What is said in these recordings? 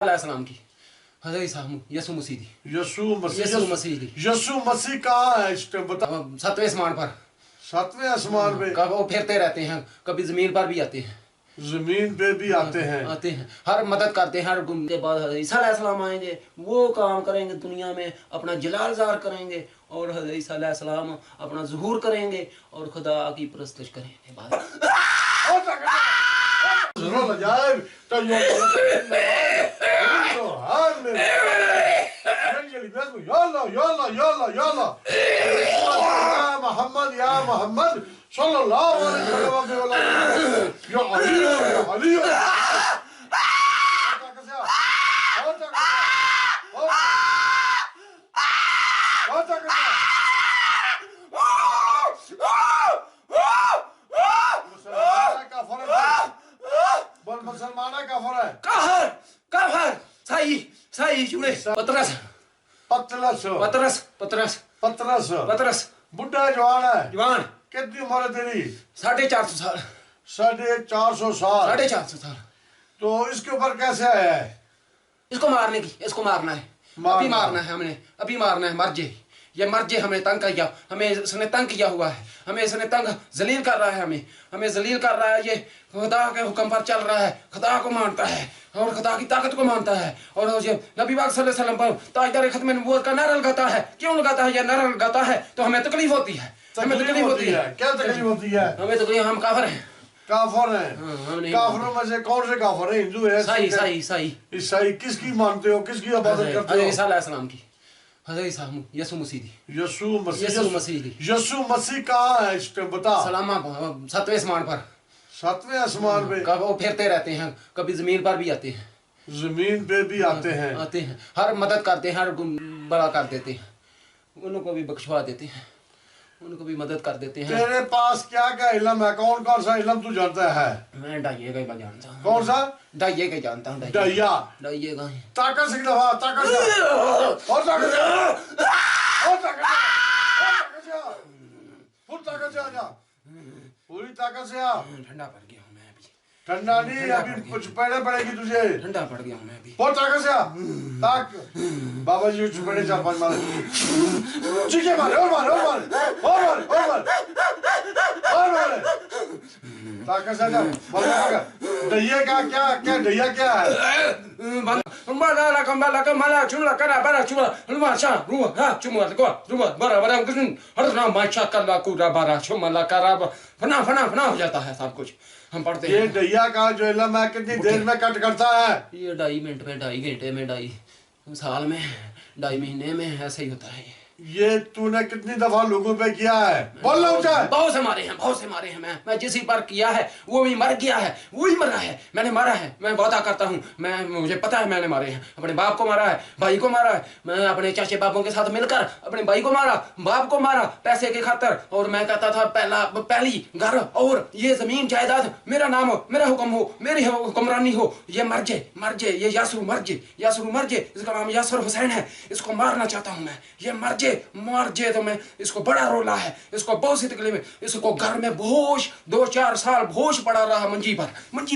अलैहिस्सलाम की हज़रत ईसा यसु मसीह यसु मसीह कहाँ है इस टाइम बता। 7वें आसमान पर। 7वें आसमान पे कब वो फिरते रहते हैं, कभी जमीन पर भी आते हैं। जमीन पे भी आते हैं हर मदद करते हैं। हर के बाद हज़रत ईसा अलैहिस्सलाम आएंगे, वो काम करेंगे दुनिया में, अपना जलाल ज़ाहिर करेंगे और हज़रत ईसा अलैहिस्सलाम अपना ज़ुहूर करेंगे और खुदा की परस्तिश करेंगे। मोहम्मद या मोहम्मद सल्लल्लाहु अलैहि मुसलमाना कफर है। कहर कहर सही सही जुड़े पतरस पतरस पतरस पतरस पतरस पतरस बुढ़ा जवान है। जवान कितनी उम्र है तेरी? 450 साल। 450 साल। 450 साल। तो इसके ऊपर कैसे आया है? इसको मारने की, इसको मारना है, अभी मारना है हमने, अभी मारना है। मर जे, ये मर जे। हमें तंग किया, हमें इसने तंग किया हुआ है, हमें इसने तंग जलील कर रहा है, हमें जलील कर रहा है। ये खुदा के हुक्म पर चल रहा है, खुदा को मानता है और खुदा की ताकत को मानता है और ये नबी पाक सल्लल्लाहु अलैहि वसल्लम पर ताजदार खत्म नबूवत का नारा लगाता है। क्यों लगाता है? ये नारा लगाता है तो हमें तकलीफ होती है, हमें तकलीफ होती है। क्या तकलीफ होती है? हमें तकलीफ, हम काफिर हैं। काफिर हैं? काफिरों में से कौन से काफिर हैं? हिंदू है, ईसाई। ईसाई किसकी मानते हो, किसकी इबादत करते हो? ईसा अलैहिस्सलाम की, हज़रत यसु मसीह। यसु मसीह कहाँ है इस टाइम बता। सलामा 7वें आसमान पर। 7वें आसमान पे कब वो फिरते रहते हैं, कभी जमीन पर भी आते हैं। जमीन पे भी आते हैं हर मदद करते हैं, हर बड़ा कर देते हैं, उनको भी बख्शवा देते हैं, उनको भी मदद कर देते हैं। तेरे पास क्या क्या इल्म है? कौन कौन सा इल्म तू जानता है? मैं डाइये का जानता हूँ। कौन सा? डाइये का जानता हूँ। डाइये का ताकत से दफा, ताकत से और ताकत से और ताकत से फुल ताकत से आ जा, पूरी ताकत से आ। ठंडा पड़ गया हूँ मैं अभी। ठंडा नहीं, अभी कुछ पहले पड़ेगी तुझे। ठंडा पड़ गया हूँ मैं अभी। बहुत ताकत से आ। ताक बाबा जी पड़े 4-5 मारे, चीखे मारे और मारे और मारे और मारे और मारे और मारे। ताकत से आ जा। दहिया का क्या क्या दहिया क्या है? फना हो जाता है सब कुछ। हम पढ़ते हैं। ये दहिया का जो इल्म है कितनी देर में कट करता है? ये 2.5 मिनट में, 2.5 घंटे में, 2.5 साल में, 2.5 महीने में, ऐसे ही होता है। ये तूने कितनी दफा लोगों पे किया है? बोल रहा हूँ। बहुत से मारे हैं। मैं जिसी पर किया है वो भी मर गया है, वो ही मरा है, मैंने मारा है। मैं वादा करता हूँ, मुझे पता है मैंने मारे हैं। अपने बाप को मारा है, भाई को मारा है। मैं अपने चाचे बापों के साथ मिलकर अपने भाई को मारा, बाप को मारा पैसे के खातर। और मैं कहता था पहली घर और ये जमीन जायदाद मेरा नाम हो, मेरा हुक्म हो, मेरी हुक्मरानी हो। ये मर जे, ये यासरू मर जे। इसका नाम यासर हुसैन है। इसको मारना चाहता हूँ मैं। ये मर जे तो मैं, इसको बड़ा रोला है, इसको बहुत सी तकलीफ है। इसको घर में बेहोश 2-4 साल बेहोश पड़ा रहा, मंजी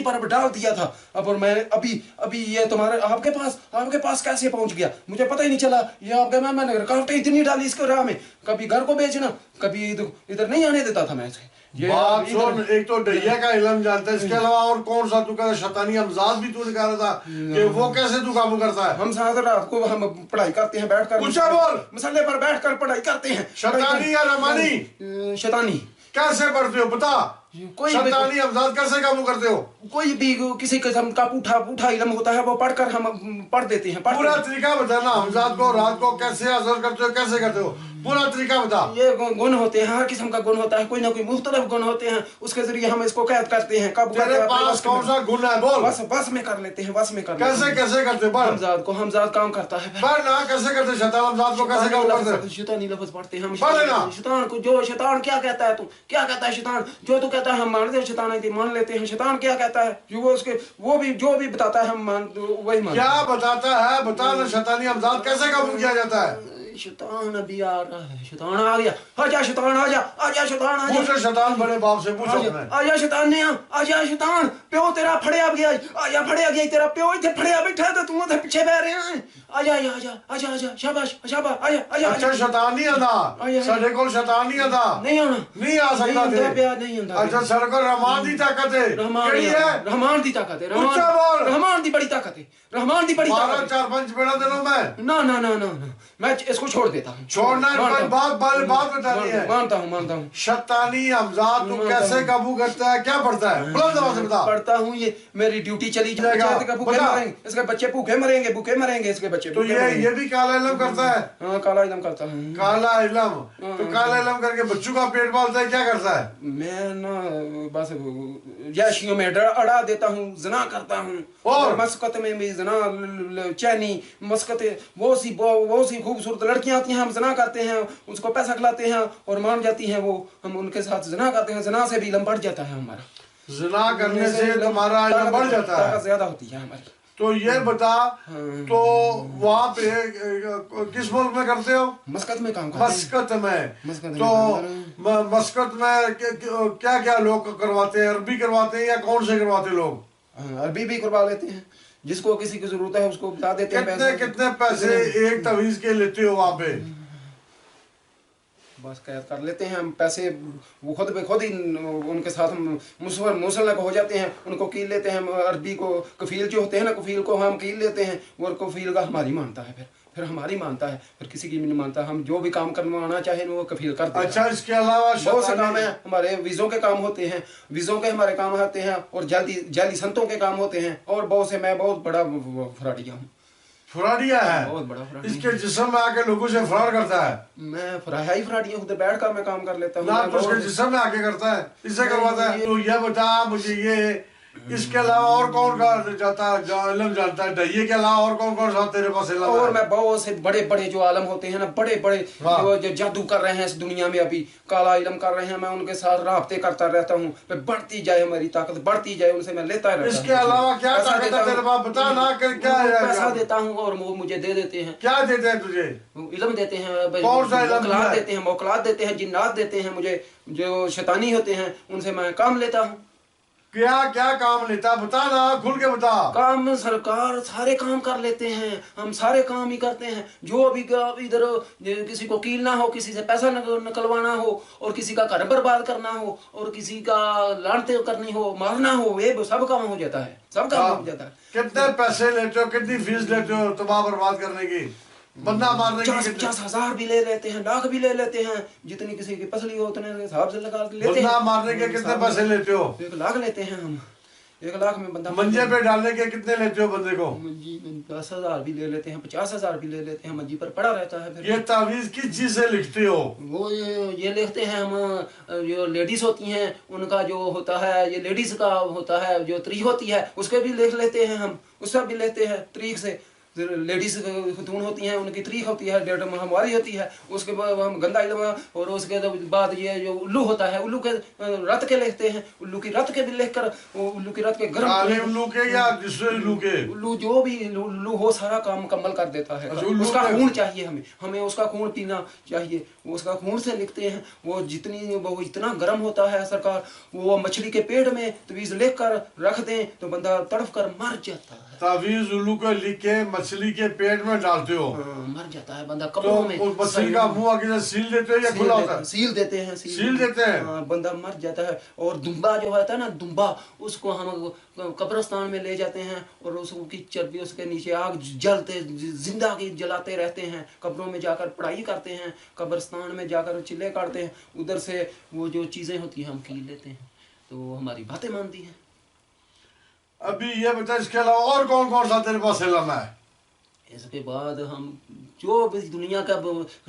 पर डाल दिया था। अब और मैं अभी ये तुम्हारे आपके पास कैसे पहुंच गया मुझे पता ही नहीं चला। ये आपके मैंने रुकावटें इतनी डाली इसको राह में, कभी घर को बेचना, कभी इधर नहीं आने देता था मैं इसे। बात सुन, एक तो दहिया का इल्म जानता है, इसके अलावा और कौन सा? तू कहता शैतानी हमजाद भी तू निकाल रहा था कि वो कैसे तू काबू करता है? हम साथ रात को हम पढ़ाई करते हैं, बैठकर ऊंचा बोल। मसल्ले पर बैठकर पढ़ाई करते हैं। शैतानी या रहमानी? शैतानी। कैसे पढ़ते हो बता? कोई शैतानी हमजाद कैसे काबू करते हो? कोई भी किसी किस्म का पूठा इल्म होता है वो पढ़कर हम पढ़ देते हैं। पूरा तरीका बताना, हमजाद को रात को कैसे असर करते हो, कैसे करते हो, पूरा तरीका बता। ये गुण होते हैं, हर किस्म का गुण होता है, कोई ना कोई मुख्तलिफ गुण होते हैं, उसके जरिए हम इसको कैद करते हैं। तेरे पास कौन सा गुण है बोल? बस में कर लेते हैं, बस में कर। कैसे करते? हमजाद काम करता है। कैसे करते? शैतान हमजाद को कैसे काम करते? शैतानी लफ्ज़ पढ़ते हैं हम। शैतान को जो शैतान क्या कहता है, तू क्या कहता है? शैतान जो तू कहता है हम मानते हैं, शैतान मान लेते हैं। शैतान क्या कहता है जो भी बताता है हम वही मान। क्या बताता है? बता ना, शैतानी हमजाद कैसे काबू किया जाता है? शैतान अभी आ रहा है, शैतान आ गया। आजा शैतान, आजा आजा शैतान, आजा पूछो शैतान बड़े बाप से पूछो आजा अपने। आजा शैतान ने, आजा शैतान, प्यो तेरा फड़िया गया, आजा फड़िया गया तेरा प्यो, इतने फड़िया बैठा तो तुम उधर पीछे बह रहे हैं। आजा आजा आजा आजा आजा, शाबाश शाबाश, आजा आजा। अच्छा शैतान नहीं आता, साढ़े को शैतान नहीं आता, नहीं आना, नहीं आ सकता थे। प्यार नहीं आता। अच्छा सर को रहमान दी ताकत है, केड़ी है? रहमान दी ताकत है, ऊंचा बोल। रहमान दी बड़ी ताकत है, रहमान दी बड़ी ताकत मारा है। 4-5 बेड़ा दिनों में। ना ना ना ना ना, मैं इसको छोड़ देता हूँ। छोड़ना है, कोई बात बतानी है। मानता हूँ मानता हूँ। शैतानी हमजा तू कैसे काबू करता है, क्या पढ़ता है? बुलंद आवाज से बता। पढ़ता हूँ, ये मेरी ड्यूटी चली जाएगा। जाएगा, भूखे मरेंगे इसके बच्चे, भूखे मरेंगे, भूखे मरेंगे इसके बच्चे। तो ये भी काला इलम करता है? हाँ काला इलम करता हूँ। काला इलम, तो काला इलम करके बच्चों का पेट पालता है, क्या करता है? मैं ना बस याशियों में अड़ा देता हूँ, जना करता हूँ। और मस्कत में भी जना, चैनी मस्कत, वो सी खूबसूरत लड़कियां आती हैं, हम जना करते हैं, उसको पैसा खिलाते हैं और मान जाती हैं वो, हम उनके साथ जना करते हैं। जना से भी इलम बढ़ जाता है हमारा, जना करने से तुम्हारा इलम बढ़ जाता है, ज्यादा होती है हमारी। तो ये बता, तो वहाँ पे किस मुल्क में करते हो? मस्कत में काम करते हैं। मस्कत में। मस्कत तो मस्कत में क्या क्या लोग करवाते हैं? अरबी करवाते हैं या कौन से करवाते लोग? अरबी भी करवा लेते हैं, जिसको किसी की जरूरत है उसको बता देते हैं। कितने पैसे एक तवीज के लेते हो वहाँ पे? बस कैद कर लेते हैं हम पैसे, वो खुद ही उनके साथ हम मुसल्लक हो जाते हैं, उनको कील लेते हैं। हम अरबी को कफील जो होते हैं ना, कफील को हम कील लेते हैं, वो कफील का हमारी मानता है, फिर हमारी मानता है, फिर किसी की भी नहीं मानता। हम जो भी काम करवाना चाहे वो कफील कर देता है। अच्छा, इसके अलावा बहुत से काम है हमारे, वीज़ों के काम होते हैं, वीज़ों के हमारे काम आते हैं, और जाली संतों के काम होते हैं, और बहुत से, मैं बहुत बड़ा फ्रॉडिया हूँ। फ्रॉडिया है? बहुत बड़ा फ्रॉडिया। इसके जिस्म में आके लोगों से फ्रॉड करता है? मैं फ्रॉडिया हूँ, तो बैठ कर मैं काम कर लेता हूँ। ना तो उसके जिस्म में आके करता है, इससे करवाता है। तो ये बता मुझे, ये इसके अलावा और कौन इल्म जानता है? ये के अलावा और कौन कौन सा तेरे पास इल्म है? और मैं बहुत से बड़े बड़े जो आलम होते हैं ना, बड़े बड़े जो जादू कर रहे हैं इस दुनिया में, अभी काला इल्म कर रहे हैं, मैं उनके साथ राब्ते करता रहता हूँ। बढ़ती जाए हमारी ताकत, बढ़ती जाए, उनसे मैं लेता रहता हूँ। इसके अलावा क्या ताकत है तेरे पास? बता ना, कर क्या है? पैसा देता हूँ और वो मुझे दे देते हैं। क्या देते हैं तुझे? इल्म देते हैं, कौन सा इल्म? मौकलात देते हैं, मौकलात देते हैं, जिन्नात देते हैं मुझे, जो शैतानी होते हैं, उनसे मैं काम लेता हूँ। क्या क्या काम लेता? बता ना, खुल के बता। काम सरकार सारे काम कर लेते हैं, हम सारे काम ही करते हैं। जो अभी इधर किसी को कीलना हो, किसी से पैसा निकलवाना हो, और किसी का घर बर्बाद करना हो, और किसी का लानते करनी हो, मारना हो, ये सब काम हो जाता है, सब काम हो जाता है। कितने पैसे लेते हो, कितनी फीस लेते हो तबाह बर्बाद करने की, बंदा मारने की? 50,000 भी ले लेते हैं, लाख भी ले लेते हैं, जितनी किसी की पसली हो उतने हिसाब से लगा लेते हैं। बंदा मारने के कितने पैसे लेते हो? 1 लाख लेते हैं हम, 1 लाख में बंदा। मंजे पे डालने के कितने लेते हो बंदे को? मंजी में 10,000 भी ले लेते हैं, 50,000 भी ले लेते हैं, मंजी पर पड़ा रहता है। फिर ये तावीज किस चीज से लिखते हो? वो ये लिखते हैं हम, जो लेडीज होती हैं उनका जो होता है, ये लेडीज का होता है, जो तरीक होती है उसके भी लिख लेते हैं हम, उसका भी लेते हैं तरीक से। लेडीज खतून होती हैं, उनकी तरीक होती है, डेट हमारी होती है, उसके बाद हम गंदा इल्म, और उसके बाद ये जो उल्लू होता है, उल्लू के रत के लिखते हैं, उल्लू की रत के भी लिख कर, उल्लू की रत के गर्म, उल्लू के या दूसरे उल्लू के? उल्लू जो भी उल्लू हो सारा काम मुकम्मल कर देता है। उसका खून चाहिए हमें उसका खून पीना चाहिए, उसका खून से लिखते हैं। वो इतना गर्म होता है सरकार, वो मछली के पेट में तवीज लिख कर रख दें तो बंदा तड़फ कर मर जाता है। तावीज उल्लू को लिख के मछली के पेट में डालते हो? मर जाता है बंदा कब्रों में। तो मछली का मुंह आगे से सील देते हो या खुला होता है? सील देते हैं, सील देते हैं। बंदा मर जाता है। और दुम्बा जो होता है ना, दुम्बा, उसको हम कब्रिस्तान में ले जाते हैं, और उसकी चर्बी, उसके नीचे आग जलते, जिंदा की जलाते रहते हैं। कब्रों में जाकर पढ़ाई करते हैं, कब्रिस्तान में जाकर चिल्ले काटते हैं, उधर से वो जो चीजें होती हैं हम कील लेते हैं, तो हमारी बातें मानती हैं। अभी ये बता, इसके अलावा और कौन कौन सा तेरे पास इल्म है? इसके बाद हम जो इस दुनिया का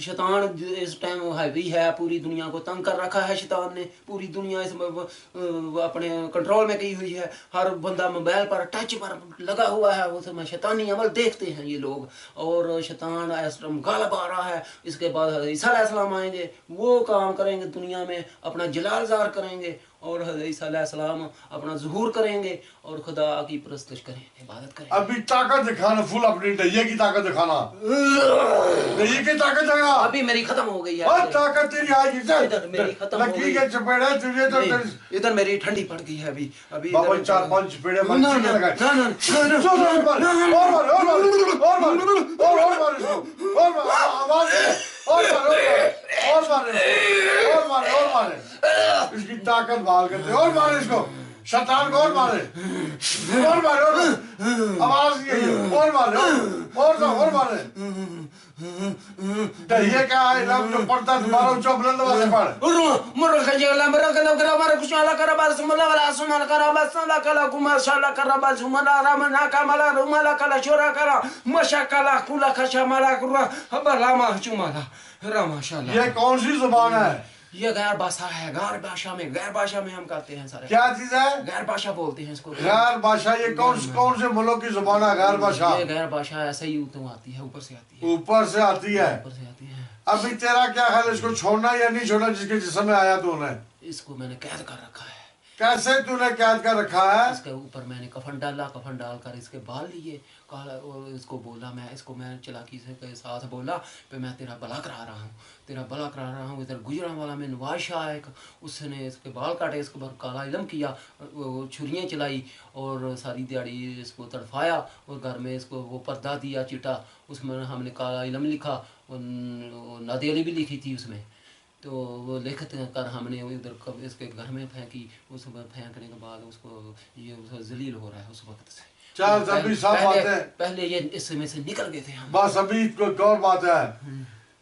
शैतान इस टाइम हावी है, पूरी दुनिया को तंग कर रखा है शैतान ने, पूरी दुनिया इस अपने कंट्रोल में की हुई है। हर बंदा मोबाइल पर टच पर लगा हुआ है, उसमें शैतानी अमल देखते हैं ये लोग, और शैतान इस टाइम गालिब आ रहा है। इसके बाद ईसा अलैहिस्सलाम आएंगे, वो काम करेंगे दुनिया में, अपना जलाल ज़ाहिर करेंगे, और हज़रत ईसा अलैहिस्सलाम अपना ज़ुहूर करेंगे और खुदा की परस्तिश करेंगे, इबादत करेंगे। अभी ताकत दिखाना फुल अपनी डैये की ताकत दिखाना, डैये की ताकत दिखा। अभी मेरी खत्म हो गई है। और ताकत तेरी आएगी इधर मेरी खत्म हो लगी गई। के चपेड़ा तुझे तो नहीं, इधर मेरी ठंडी पड़ गई है अभी। अभी बाबा इधर- 4-5 चपेड़े ना, मंची के ना, लगाए। ना, ना, ना, और मार और मार और मार और मार इसको और मार आवाज दे और मार और मार और मार इसकी ताकत बाल करते और मार इसको शैतान को और मारे और मारे आवाज ये और मारे और मारे ये क्या है लम जो पढ़ता दोबारा ऊंचा बुलंद आवाज से पढ़ मुर्रा खजला मरा कला करा मारा कुछ वाला करा बार सुमला वाला सुमला करा बस वाला कला कुमार शाला करा बस सुमला रामना कामला रुमाला कला शोरा करा मशा कला कुला खशा माला कुरा हबा रामा चुमाला रामा शाला। ये कौन सी जुबान है? ये गैर भाषा है। गैर भाषा में हम करते हैं सारे। क्या चीज है? गैर भाषा बोलते हैं इसको। गैर भाषा ये कौन से मुल्क की जुबान है गैर भाषा? ये गैर भाषा ऐसे ही तो आती है, ऊपर से आती है। ऊपर से आती है। ऊपर से आती है। अभी तेरा क्या ख्याल, इसको छोड़ना या नहीं छोड़ना जिसके जिस्म में आया तूने? इसको मैंने कैद कर रखा है। कैसे तूने कैद कर रखा है? इसके ऊपर मैंने कफन डाला, कफन डालकर इसके बाल लिए काला और इसको बोला, मैं चालाकी से के साथ बोला पे मैं तेरा भला करा रहा हूँ, तेरा भला करा रहा हूँ। इधर गुजरा वाला में नवाज शाह एक, उसने इसके बाल काटे, इसके ऊपर काला इलम किया, वो छुरियाँ चलाई और सारी दिहाड़ी इसको तड़फाया और घर में इसको वो पर्दा दिया चिटा, उसमें हमने काला इलम लिखा और नादे अली भी लिखी थी उसमें। तो वो लिखत कर हमने उधर इसके घर में फेंकी। उस फेंकने के बाद उसको ये जलील हो रहा है उस वक्त से। चल अभी सब बात है। पहले ये इसमें से निकल गए थे हम। बस अभी कोई और बात है।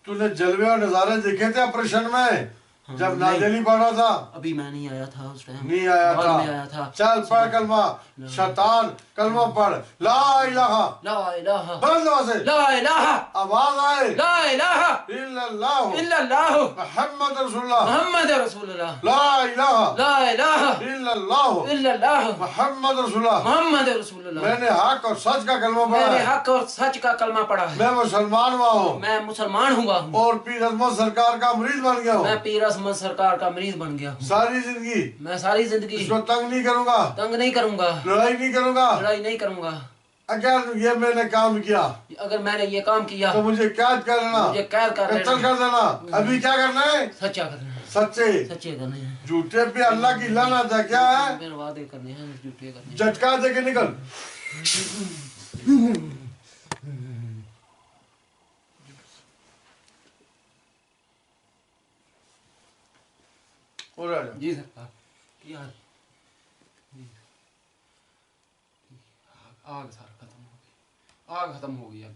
तूने जलवे और नजारे देखे थे ऑपरेशन में जब नाजली पढ़ रहा था? अभी मैं नहीं आया था उस टाइम। नहीं आया बाद था। में आया था। चल पढ़ कलमा, शैतान कलमा पढ़, ला इलाहा ला इलाहा बंद आवाज से, ला इलाहा आवाज आए, ला इलाहा इल्लल्लाह इल्लल्लाह मुहम्मद रसूलुल्लाह, मोहम्मद रसूलुल्लाह, ला इलाहा ला इलाहा इल्लल्लाह इल्लल्लाह मुहम्मद रसूलुल्लाह। मोहम्मद रसूलुल्लाह। मैंने हक और सच का कलमा पढ़ा मैंने है। हक और सच का कलमा पढ़ा है। मैं मुसलमान हुआ हूँ मैं मुसलमान हुआ हूँ और पीर अजमत सरकार का मरीज बन गया हूँ। मैं पीर अजमत सरकार का मरीज बन गया हूँ। सारी जिंदगी मैं सारी जिंदगी इसको तंग नहीं करूंगा, तंग नहीं करूंगा, लड़ाई नहीं करूंगा। लड़ाई नहीं करूंगा। अगर ये मैंने काम किया अगर मैंने ये काम किया तो मुझे कैद कर लेना, मुझे कैद कर कत्ल लेना। कर देना। अभी क्या करना है? सच्चा करना है, सच्चे सच्चे करने हैं, झूठे पे अल्लाह की लानत है। क्या है? फिर वादे करने हैं, झूठे करने हैं। झटका दे के निकल। और आ जा। जी सर यार आग सारा खत्म हो गई, आग खत्म हो गई अब।